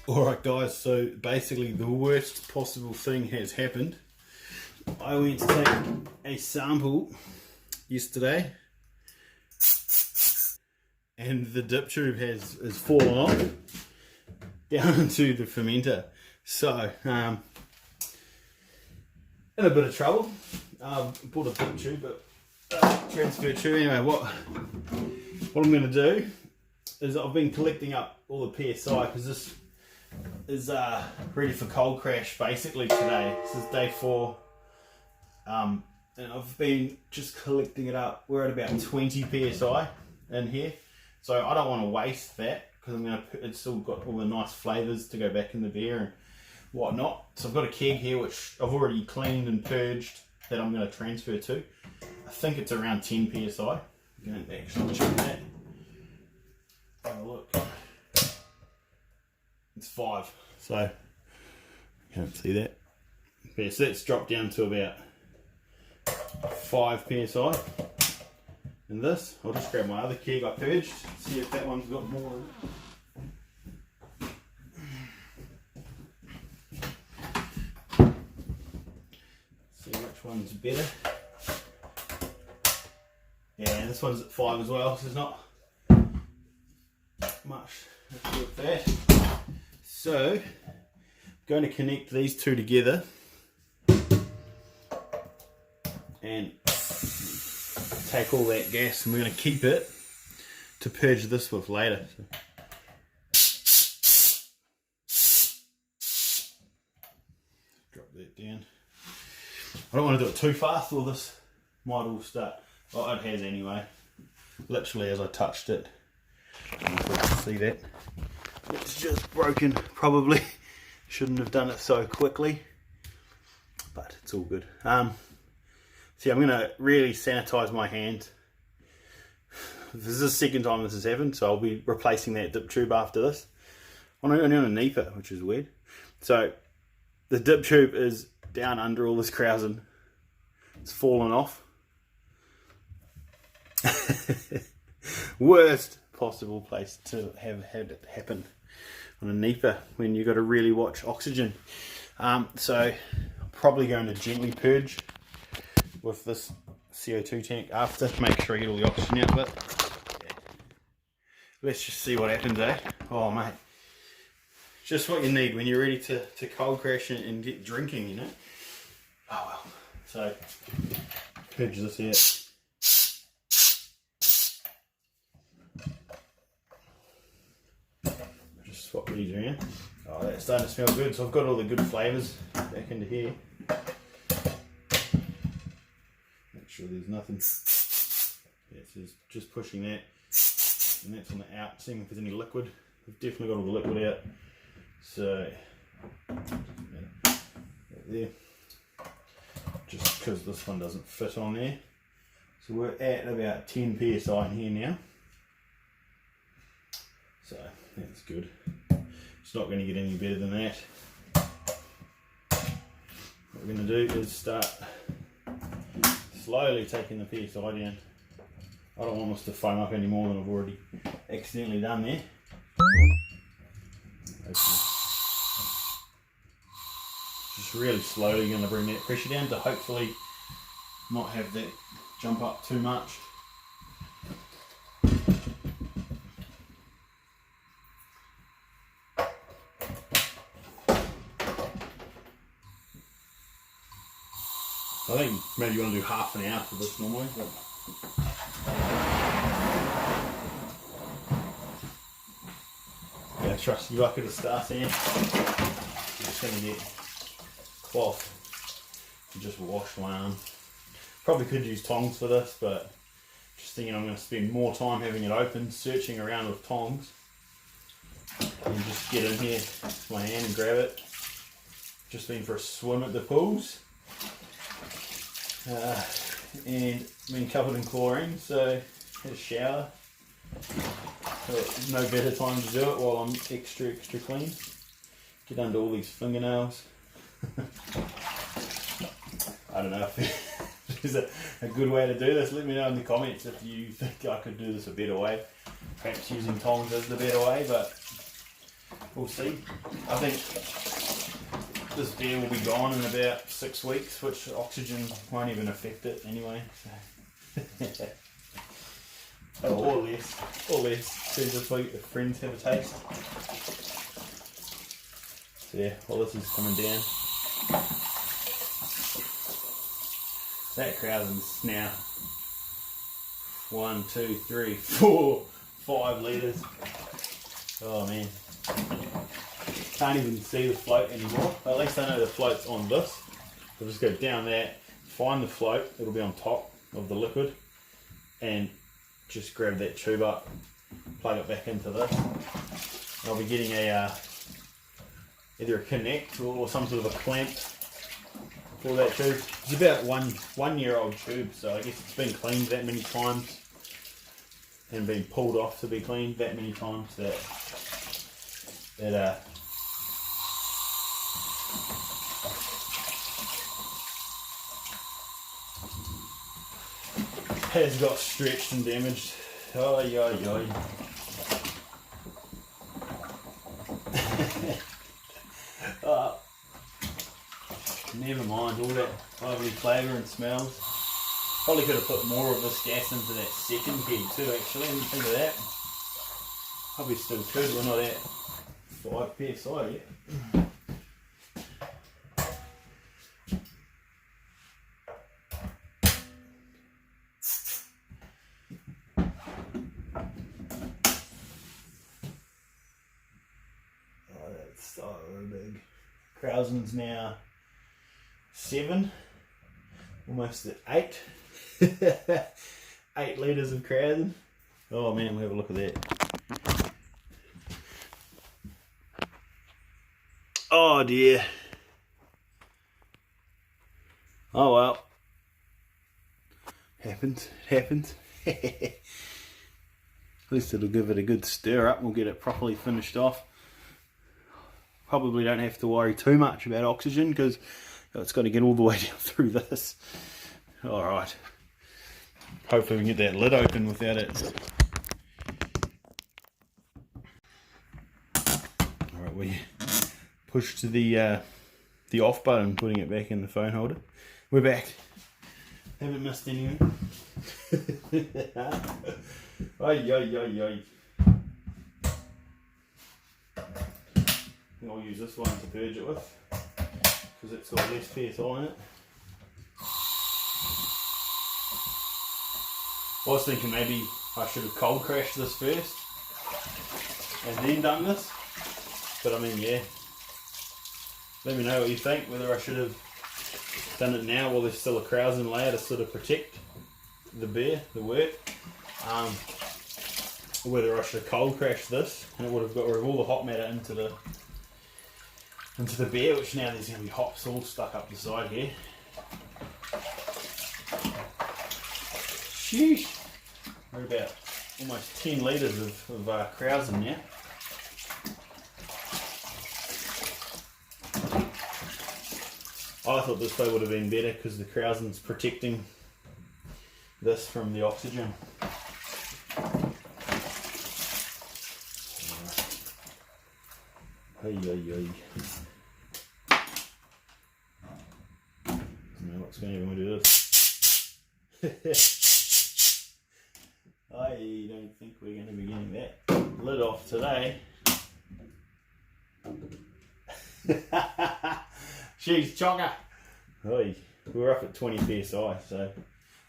Alright guys, so basically the worst possible thing has happened. I went to take a sample yesterday and the dip tube has fallen off down into the fermenter. So, in a bit of trouble. Bought a dip tube, but transfer tube. Anyway, what I'm going to do is I've been collecting up all the PSI because this is ready for cold crash basically today. This is day 4, and I've been just collecting it up. We're at about 20 PSI in here, so I don't want to waste that because it's still got all the nice flavours to go back in the beer and whatnot. So I've got a keg here which I've already cleaned and purged that I'm going to transfer to. I think it's around 10 PSI. I'm going to actually check that. Have a look. It's 5, so you can't see that. Yeah, so that's dropped down to about 5 PSI. And this, I'll just grab my other keg I purged, see if that one's got more in it. See which one's better. Yeah, this one's at 5 as well, so there's not much to do with that. So, I'm going to connect these two together and take all that gas, and we're going to keep it to purge this with later. So, drop that down. I don't want to do it too fast or this might all start. Well, it has anyway. Literally as I touched it. I don't know if you can see that. It's just broken, probably. Shouldn't have done it so quickly, but it's all good. See, I'm going to really sanitize my hand. This is the second time this has happened, so I'll be replacing that dip tube after this. I'm only on a NEIPA, which is weird. So the dip tube is down under all this krausen. It's fallen off. Worst possible place to have had it happen on a NEIPA when you've got to really watch oxygen. So I'm probably going to gently purge with this CO2 tank after to make sure I get all the oxygen out of it. Yeah. Let's just see what happens, eh? Oh mate, just what you need when you're ready to cold crash and get drinking, you know. Oh well. So purge this out. Swap these around. Oh, that's starting to smell good. So I've got all the good flavours back into here. Make sure there's nothing. Yeah, so just pushing that, and that's on the out. Seeing if there's any liquid. We've definitely got all the liquid out. So there. Just because this one doesn't fit on there. So we're at about 10 PSI in here now. So that's good. It's not going to get any better than that. What we're going to do is start slowly taking the PSI down. I don't want this to foam up any more than I've already accidentally done there. Just really slowly going to bring that pressure down to hopefully not have that jump up too much. I think maybe you want to do half an hour for this normally. But yeah, trust your bucket to start here. I'm just going to get cloth to just wash my arm. Probably could use tongs for this, but just thinking I'm going to spend more time having it open, searching around with tongs. And just get in here with my hand and grab it. Just been for a swim at the pools. And been covered in chlorine, so had a shower. So no better time to do it while I'm extra clean. Get under all these fingernails. I don't know if is a good way to do this. Let me know in the comments if you think I could do this a better way. Perhaps using tongs is the better way, but we'll see. I think this beer will be gone in about 6 weeks, which oxygen won't even affect it anyway. So. Or less. Depends if friends have a taste. So yeah, well, this is coming down. That Kenglands now 1, 2, 3, 4, 5 litres. Oh man. Can't even see the float anymore. At least I know the float's on this. I'll just go down that, find the float, it'll be on top of the liquid, and just grab that tube up, plug it back into this. And I'll be getting a either a connect or some sort of a clamp for that tube. It's about one year old tube, so I guess it's been cleaned that many times and been pulled off to be cleaned that many times that has got stretched and damaged. Oi, oi, oi. Never mind all that lovely flavour and smells. Probably could have put more of this gas into that second keg too, actually. When you think of that, probably still could. We're not at 5 psi yet. So big. Kenglands now 7, almost at 8. 8 litres of Kenglands. Oh man, we'll have a look at that. Oh dear. Oh well. Happens, it happens. At least it'll give it a good stir up and we'll get it properly finished off. Probably don't have to worry too much about oxygen because it's got to get all the way down through this. Alright. Hopefully we can get that lid open without it. Alright, we push to the off button, putting it back in the phone holder. We're back. Haven't missed anything. Oi, oi, oi, oi. I'll use this one to purge it with because it's got less PSI in it. I was thinking maybe I should have cold crashed this first and then done this, but I mean, yeah, let me know what you think, whether I should have done it now while there's still a Kenglands layer to sort of protect the beer, the work, or whether I should have cold crashed this and it would have got rid of all the hot matter into the beer, which now there's going to be hops all stuck up the side here. Sheesh! We're about almost 10 litres of Kenglands now. I thought this way would have been better because the Kenglands protecting this from the oxygen. Hey, hey, hey. Now what's going to happen when we do this? I don't think we're going to be getting that lid off today. She's chocker. Oi, we're up at 20 psi, so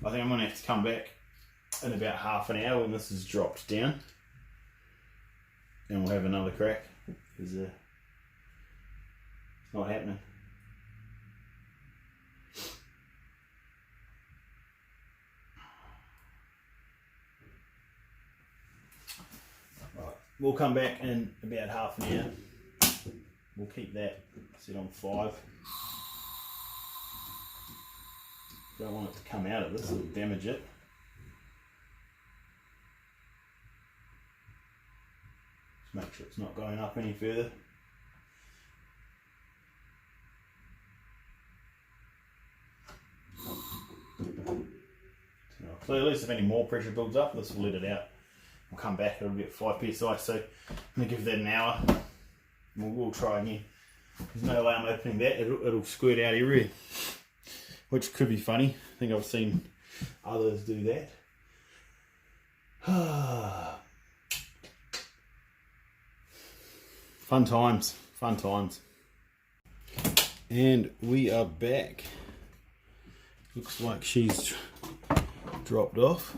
I think I'm going to have to come back in about half an hour when this is dropped down, and we'll have another crack because it's not happening. Right, we'll come back in about half an hour. We'll keep that set on 5. Don't want it to come out of this, it'll damage it. Just make sure it's not going up any further. So at least if any more pressure builds up, this will let it out. We'll come back, it'll be at 5 psi, so I'm going to give that an hour. We'll try again. There's no way I'm opening that, it'll squirt out everywhere, which could be funny. I think I've seen others do that. Fun times, fun times. And we are back. Looks like she's dropped off.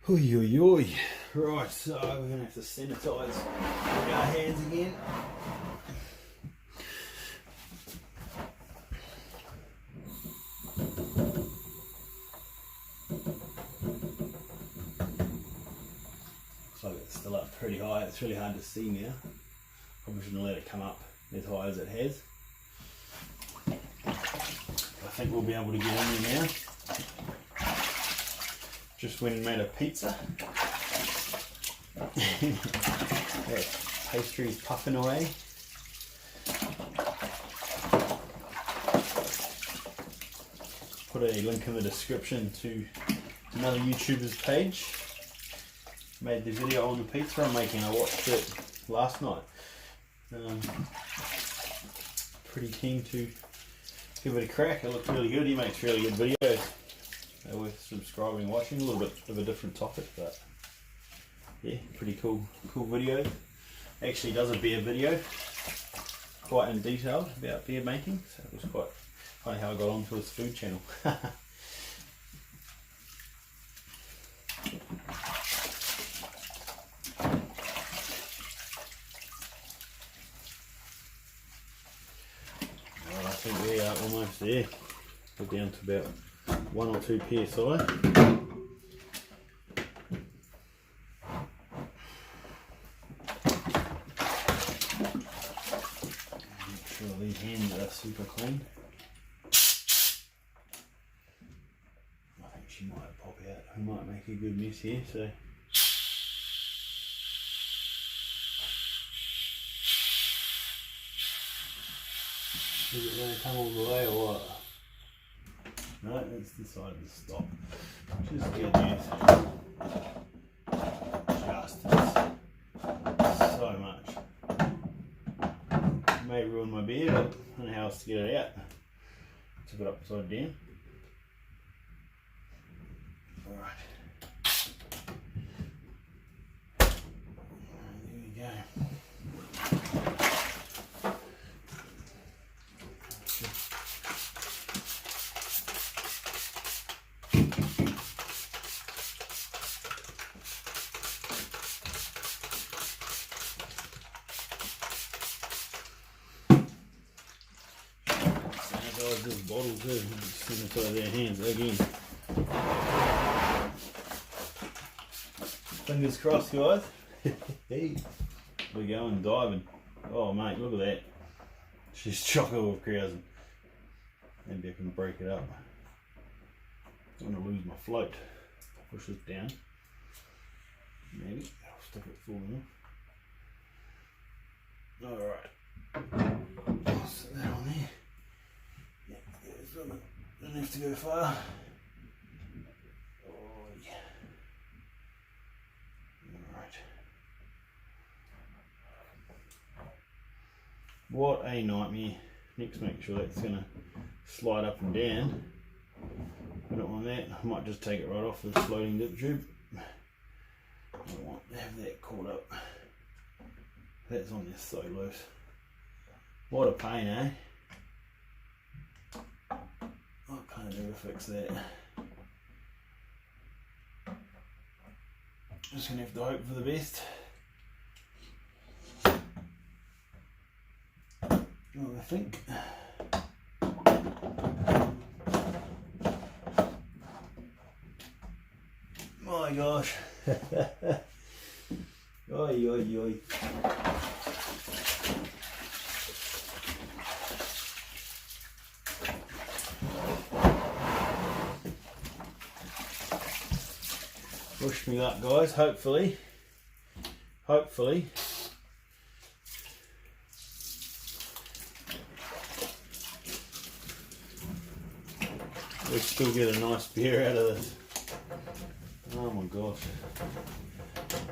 Oi, oi, oi. Right, so we're going to have to sanitise our hands again. Looks like it's still up pretty high. It's really hard to see now. Probably shouldn't let it come up as high as it has. I think we'll be able to get in there now. Just went and made a pizza. That pastry's puffing away. Put a link in the description to another YouTuber's page. Made the video on the pizza I'm making. I watched it last night. Pretty keen to give it a crack. It looks really good. He makes really good videos. They're worth subscribing and watching. A little bit of a different topic, but yeah, pretty cool video. Actually does a beer video, quite in detail about beer making. So it was quite funny how I got onto his food channel. Well, I think we are almost there. We're down to about 1 or 2 psi. Make sure these hands are super clean. I think she might pop out. We might make a good mess here, so. Is it going to come all the way or what? No, it's decided to stop. Which is good news. Just so much. It may ruin my beer, but I don't know how else to get it out. Took it upside down. Alright. There we go. This bottle too, sanitize their hands again. Fingers crossed, guys. Hey, we're going diving. Oh mate, look at that. She's chocker with krausen. Maybe I can break it up. I don't want to lose my float. Push this down. Maybe I'll stick it full enough. Alright. Set that on there. Don't have to go far. Oh yeah. Alright. What a nightmare. Next make sure that's gonna slide up and down. I don't want that. I might just take it right off the floating dip tube. I don't want to have that caught up. That's on there so loose. What a pain, eh? I can't ever fix that. Just gonna have to hope for the best. Well, I think. My gosh. Oi, oi, oi. Wish me luck, guys. Hopefully. we still get a nice beer out of this. Oh my gosh.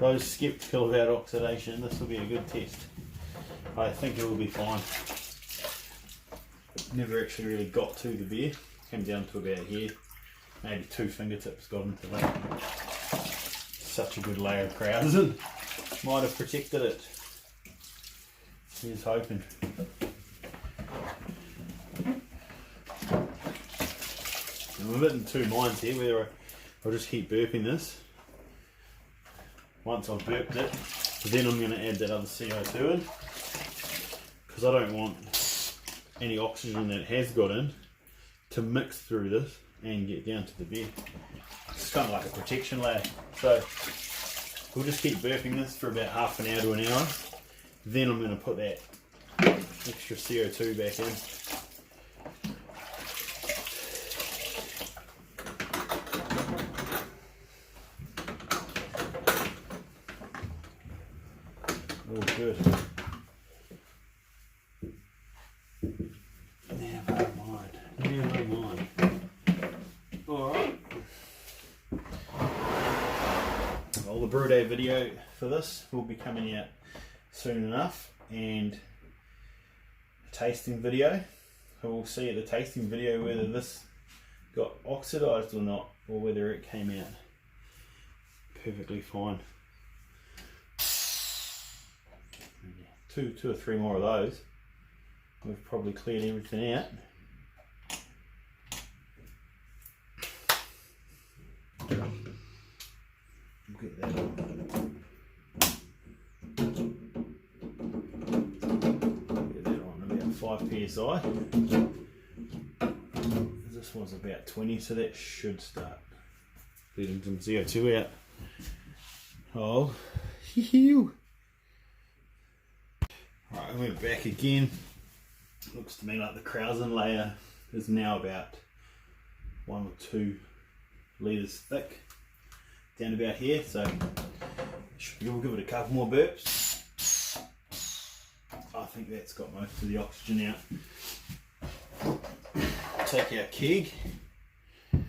Those sceptical about oxidation, this will be a good test. I think it will be fine. Never actually really got to the beer. Came down to about here. Maybe 2 fingertips got into that. Such a good layer of krausen. Might have protected it. Here's hoping. I'm a bit in two minds here whether I'll just keep burping this. Once I've burped it, then I'm going to add that other CO2 in, because I don't want any oxygen that it has got in to mix through this and get down to the beer. It's kind of like a protection layer. So we'll just keep burping this for about half an hour to an hour. Then I'm going to put that extra CO2 back in. All good. Never mind. Never mind. Alright. Well, the brew day video for this will be coming out soon enough, and a tasting video. So we'll see at the tasting video whether this got oxidized or not, or whether it came out perfectly fine. Two or three more of those. We've probably cleared everything out. We'll get that on. Get that on about 5 psi. This one's about 20, so that should start letting some CO2 out. Oh, hew. Alright, we're back again. Looks to me like the krausen layer is now about 1 or 2 litres thick, down about here, so we'll give it a couple more burps. I think that's got most of the oxygen out. Take our keg and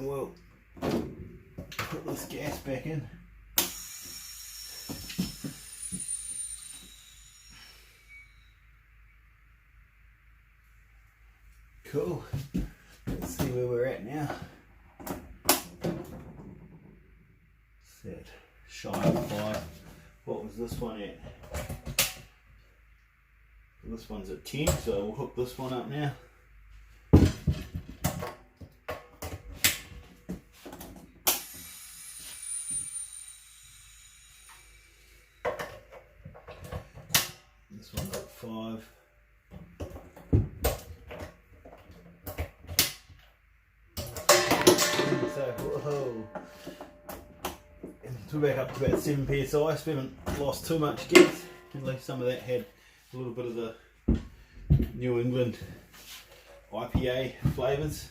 we'll put this gas back in. Cool. Let's see where we're at now. Set shy of 5. What was this one at? This one's at 10, so we'll hook this one up now. This one's at 5. Whoa. And we're back up to about 7 psi, so we haven't lost too much gas. At least some of that had a little bit of the New England IPA flavours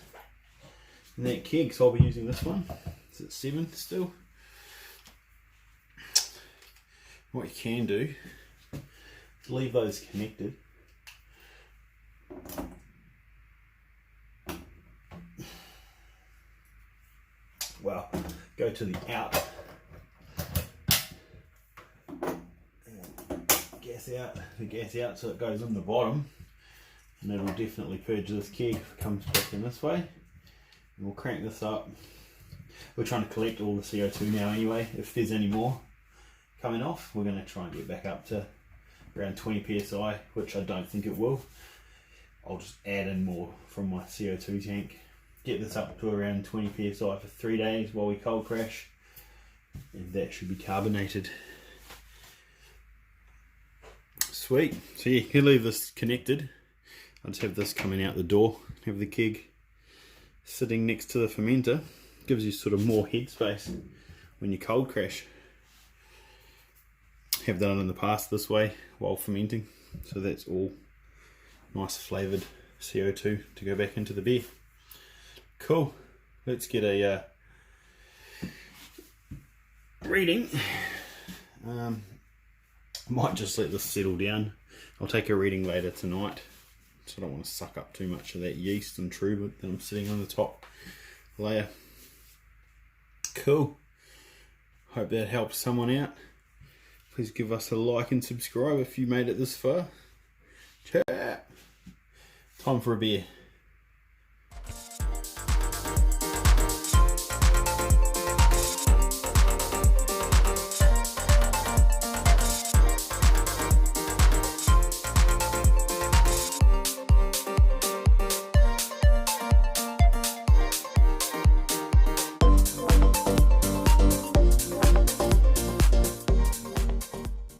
in that keg, so I'll be using this one. It's at 7 still. What you can do is leave those connected. Well, go to the out, the gas out so it goes in the bottom, and it'll definitely purge this keg if it comes back in this way. And we'll crank this up. We're trying to collect all the CO2 now anyway. If there's any more coming off, we're going to try and get back up to around 20 psi, which I don't think it will. I'll just add in more from my CO2 tank. Get this up to around 20 psi for 3 days while we cold crash, and that should be carbonated. Sweet. So yeah, you can leave this connected. I'll just have this coming out the door, have the keg sitting next to the fermenter. Gives you sort of more headspace when you cold crash. Have done it in the past this way while fermenting, so that's all nice flavoured CO2 to go back into the beer. Cool. Let's get a reading. Might just let this settle down. I'll take a reading later tonight. so I don't want to suck up too much of that yeast and true that I'm sitting on the top layer. Cool. Hope that helps someone out. Please give us a like and subscribe if you made it this far. Chat. Time for a beer.